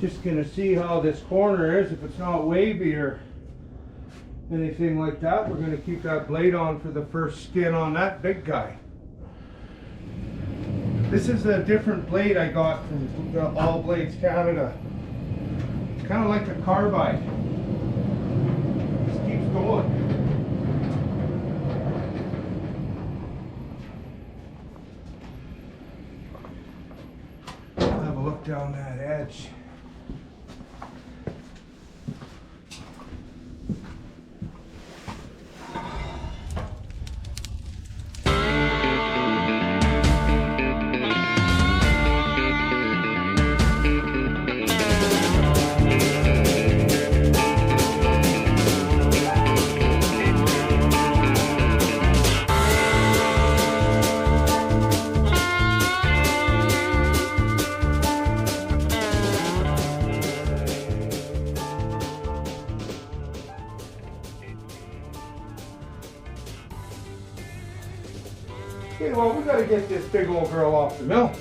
Just gonna see how this corner is. If it's not wavy or anything like that, we're gonna keep that blade on for the first skin on that big guy. This is a different blade I got from All Blades Canada. It's kind of like a carbide. Just keeps going. I'll have a look down that edge. Okay, well, we gotta get this big old girl off the mill.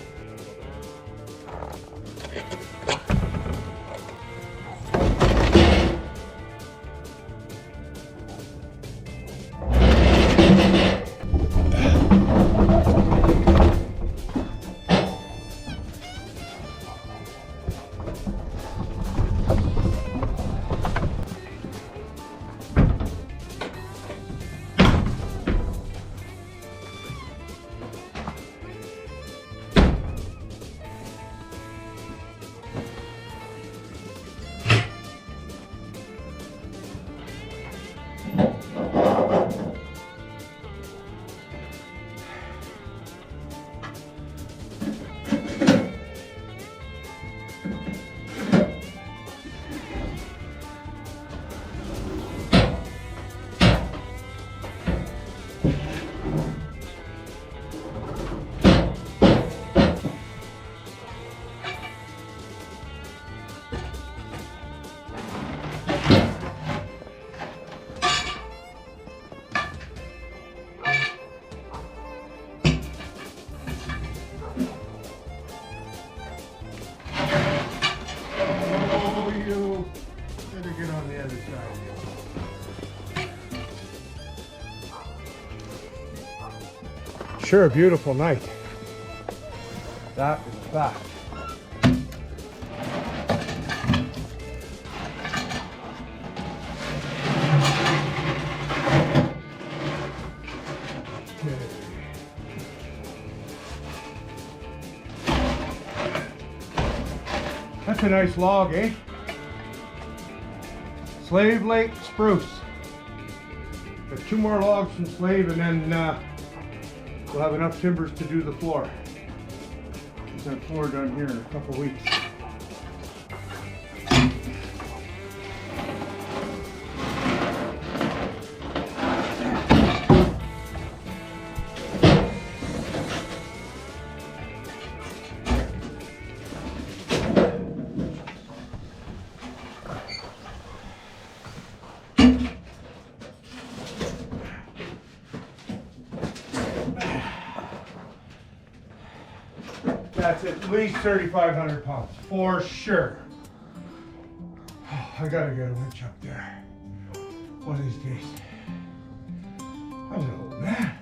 Sure, a beautiful night. That is a fact. That's a nice log, eh? Slave Lake spruce. There's 2 more logs from Slave, and then we'll have enough timbers to do the floor. Get that floor done here in a couple weeks. That's at least 3,500 pounds, for sure. I gotta get a winch up there one of these days. I'm an old man.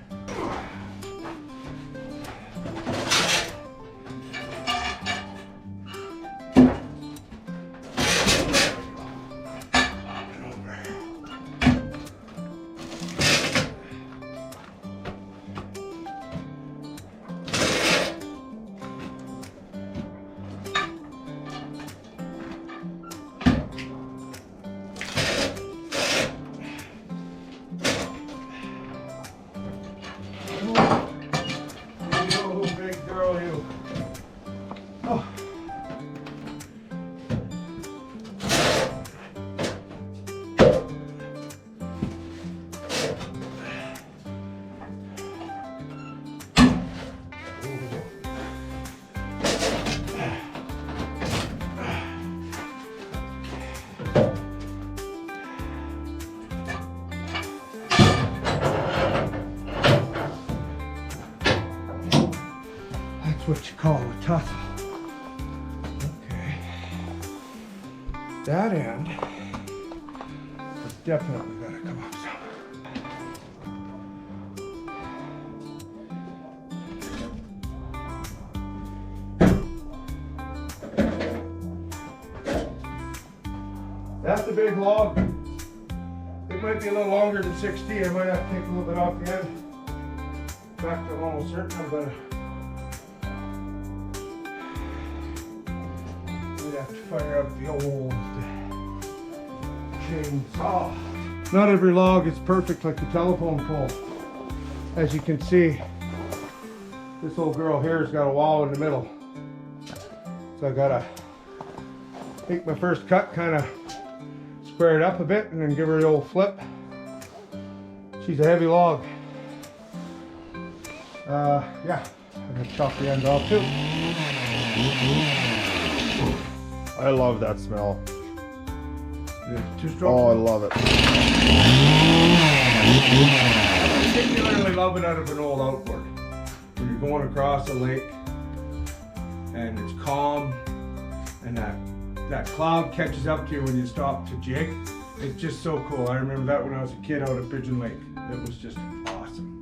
What you call a tussle. Okay. that end, it's definitely got to come up some. That's the big log. It might be a little longer than 60. I might have to take a little bit off the end. In fact, I'm almost certain I'm gonna have to fire up the old chainsaw. Not every log is perfect like the telephone pole. As you can see, this old girl here has got a wall in the middle. So I gotta take my first cut, kind of square it up a bit, and then give her the old flip. She's a heavy log. Yeah, I'm gonna chop the end off too. I love that smell. Two-stroke. Oh, I love it. I particularly love it out of an old outboard. When you're going across a lake and it's calm and that cloud catches up to you when you stop to jig. It's just so cool. I remember that when I was a kid out at Pigeon Lake. It was just awesome.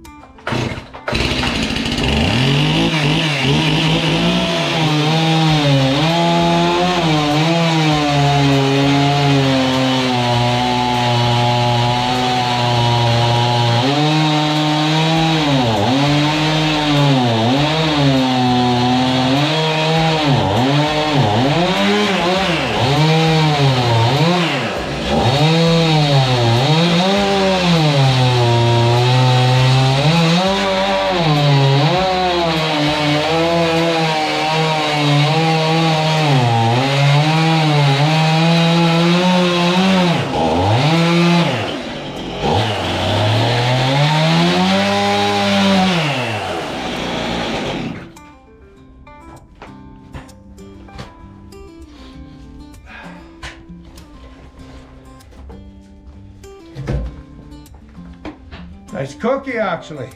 Nice cookie, actually.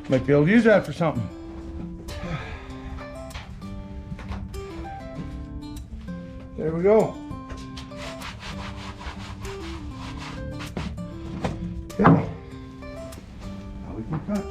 Might be able to use that for something. There we go. Okay. Now we can cut.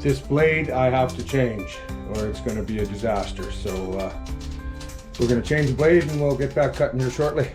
This blade I have to change or it's going to be a disaster. So we're going to change the blade and we'll get back cutting here shortly.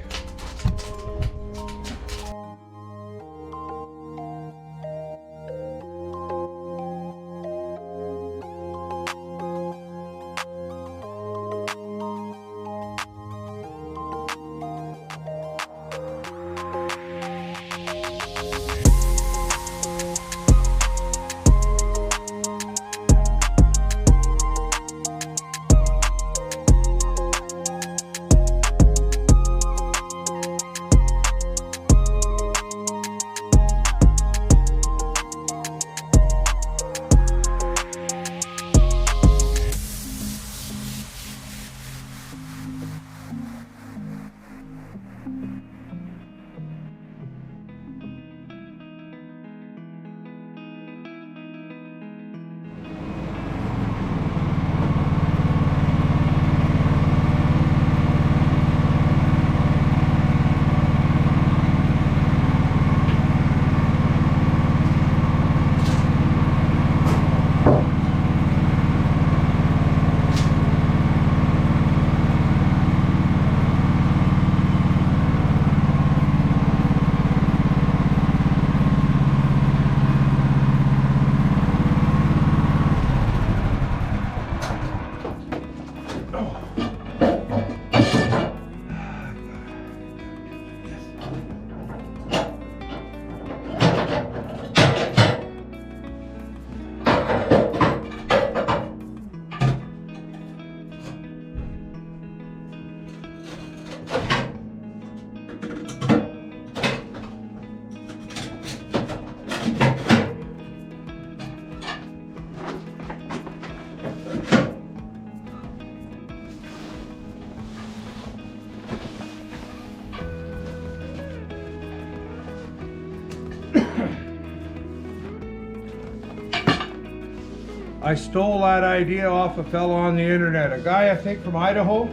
I stole that idea off a fellow on the internet. A guy, I think from Idaho.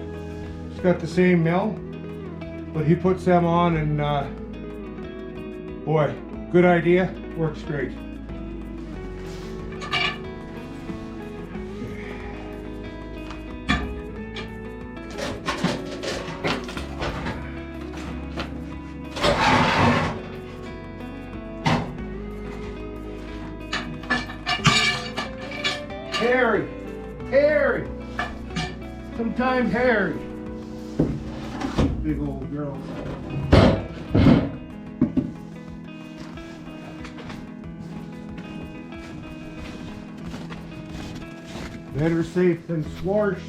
He's got the same mill, but he puts them on and boy, good idea, works great. Harry, sometimes Harry. Big old girl. Better safe than squashed.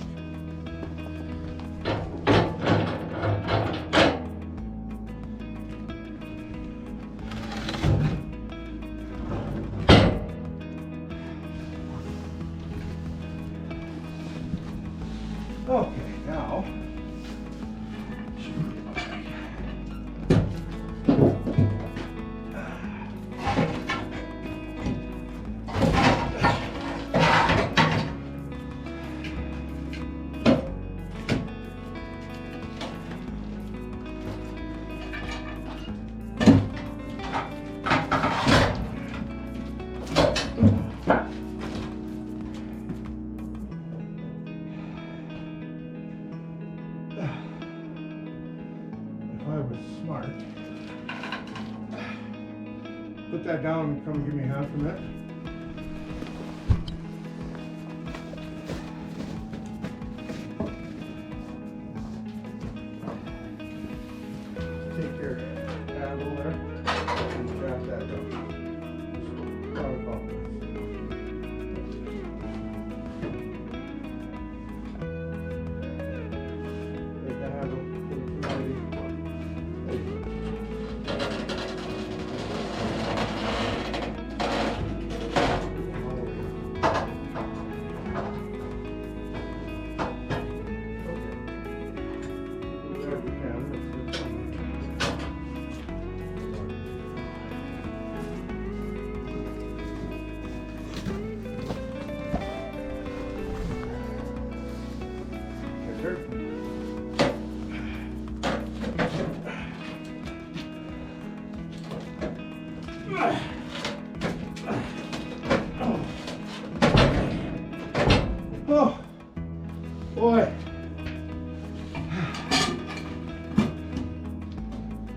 Okay, now. Smart. Put that down and come give me a hand for a minute. Take your handle there and grab that down. Take the handle. Oh, boy.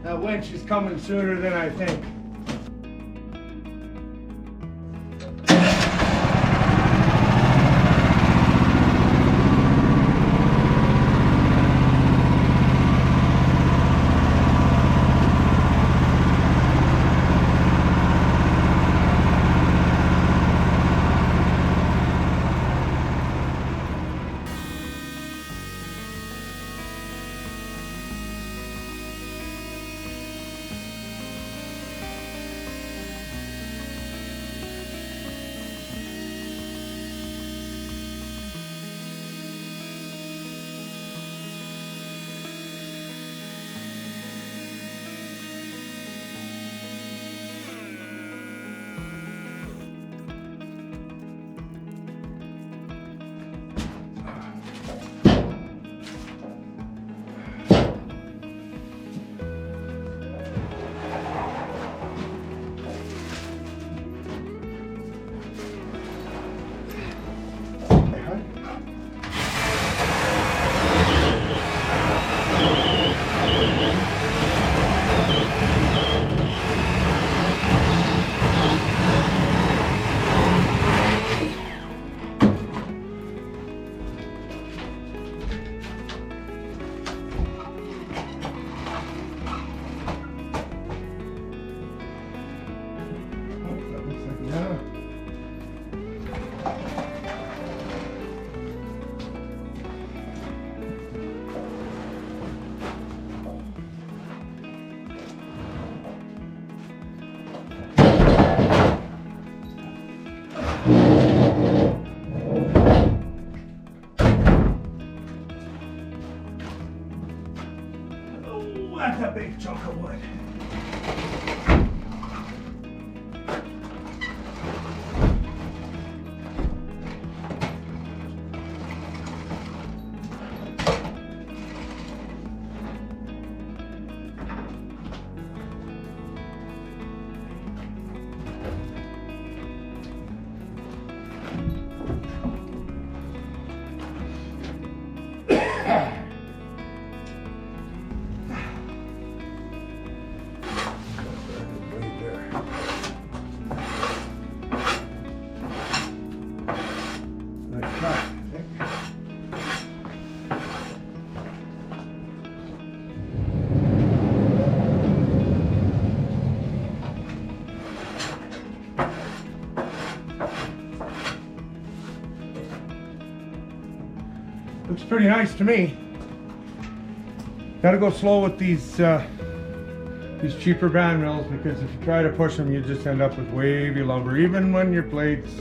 That winch is coming sooner than I think. That's a big chunk of wood. Looks pretty nice to me. Gotta go slow with these cheaper band mills, because if you try to push them, you just end up with wavy lumber, even when your blade's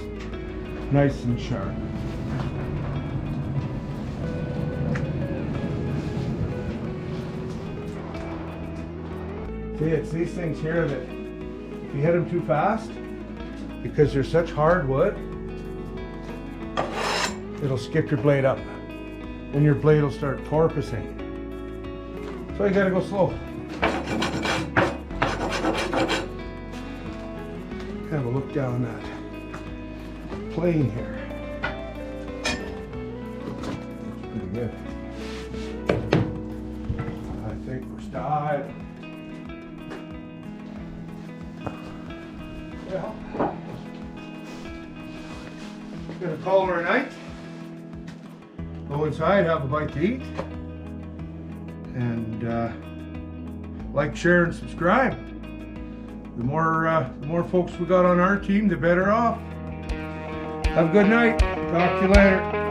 nice and sharp. See, it's these things here that if you hit them too fast, because they're such hard wood, it'll skip your blade up, and your blade will start porpoising. So you gotta go slow. Have a look down that plane here. Looks pretty good. I think we're styling. Well, gonna call her a night. Go inside, have a bite to eat, and like, share, and subscribe. The more folks we got on our team, the better off. Have a good night. Talk to you later.